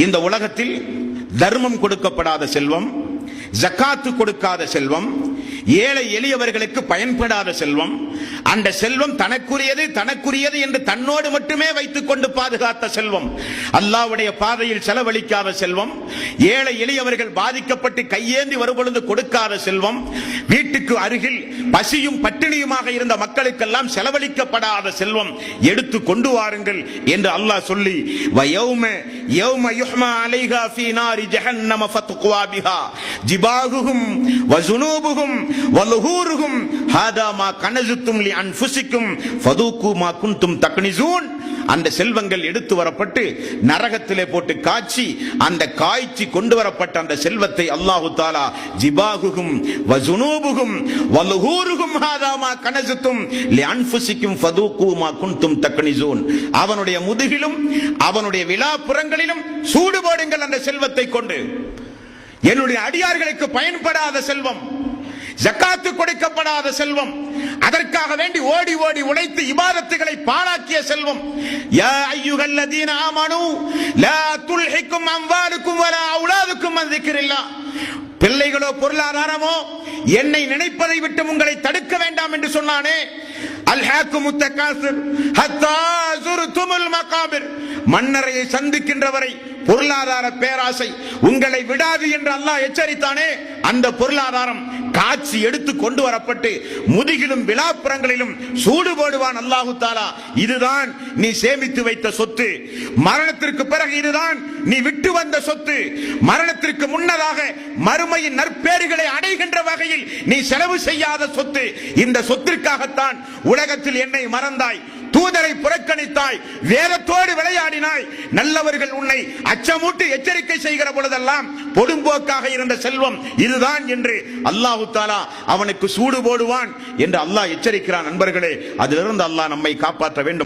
இந்த உலகத்தில் தர்மம் கொடுக்கப்படாத செல்வம், ஜக்காத்து கொடுக்காத செல்வம், ஏழை எளியவர்களுக்கு பயன்படாத செல்வம், அந்த செல்வம் தனக்குரியது என்று தன்னோடு மட்டுமே வைத்துக் கொண்டு பாதுகாத்த செல்வம், அல்லாஹ்வுடைய பாதையில் செலவழிக்காத செல்வம், ஏழை எளியவர்கள் பாதிக்கப்பட்டு கையேந்தி வரும்பொழுது கொடுக்காத செல்வம், வீட்டுக்கு அருகில் பசியும் பட்டினியுமாக இருந்த மக்களுக்கெல்லாம் செலவழிக்கப்படாத செல்வம் எடுத்து கொண்டு வாருங்கள் என்று அல்லாஹ் சொல்லி, யௌம யுஹ்மா அலைஹா ஃபீ நாரி ஜஹன்னம ஃபத்குவா பிஹா ஜிபாஹுஹும் வஸுனூபுஹும் வலுஹூருஹும் ஹாதா மா கனஸுத்தும் லி அன்ஃபுஸிக்கும் ஃபதூகு மா குன்தும் தக்னிஸூன். அந்த செல்வங்கள் எடுத்து வரப்பட்டு நரகத்திலே போட்டு காய்ச்சி, அந்த காய்ச்சி கொண்டு வரப்பட்ட அந்த செல்வத்தை அல்லாஹு தஆலா ஜிபாஹுஹும் வஸுனூபுஹும் வலுஹூருஹும் ஹாதா மா கனஸுத்தும் லி அன்ஃபுஸிக்கும் ஃபதூகு மா குன்தும் தக்னிஸூன், அவனுடைய முதுகிலும் அவனுடைய விலாப்புறங்களிலும் சூடு போடுங்கள் அந்த செல்வத்தை கொண்டு. என்னுடைய அடியார்களுக்கு பயன்படாத செல்வம், ஜக்காத்து கொடுக்கப்படாத செல்வம், அதற்காக வேண்டி ஓடி ஓடி உழைத்து இபாதத்துகளை பாழாக்கிய செல்வம். யா அய்யுஹல்லதீன ஆமனூ லா துல்ஹிக்கும் அம்வாலுக்கும் வலா அவுலாதுக்கும் அன் ذிக்ரில்லாஹ். பிள்ளைகளோ பொருளாதாரமோ என்னை நினைப்பதை விட்டு உங்களை தடுக்க வேண்டாம் என்று சொன்னானே. அல்ஹாக்குமுத் தகாசுர் ஹத்தா ஸுர்துமுல் மகாபிர். மன்னரையை சந்திக்கின்ற வரை பொருளாதார பேராசை உங்களை விடாது என்று அல்லாஹ் எச்சரித்தானே. அந்த பொருளாதாரம் காட்சி எடுத்து கொண்டு வரப்பட்டு முதுகிலும் விலாப்புறங்களிலும் சூடு போடுவான் அல்லாஹு தஆலா. இதுதான் நீ சேமித்து வைத்த சொத்து, மரணத்திற்கு பிறகு இதுதான் நீ விட்டு வந்த சொத்து, மரணத்திற்கு முன்னதாக மறுமையின் நற்பேறுகளை அடைகின்ற வகையில் நீ செலவு செய்யாத சொத்து. இந்த சொத்திற்காகத்தான் உலகத்தில் என்னை மறந்தாய், தூதரை புறக்கணித்தாய், வேதத்தோடு விளையாடினாய், நல்லவர்கள் உன்னை அச்சமூட்டி எச்சரிக்கை செய்கிற பொழுதெல்லாம் பொடும்போக்காக இருந்த செல்வம் இதுதான் என்று அல்லாஹு தஆலா அவனுக்கு சூடு போடுவான் என்று அல்லாஹ் எச்சரிக்கிறான். நண்பர்களே, அதிலிருந்து அல்லாஹ் நம்மை காப்பாற்ற வேண்டும்.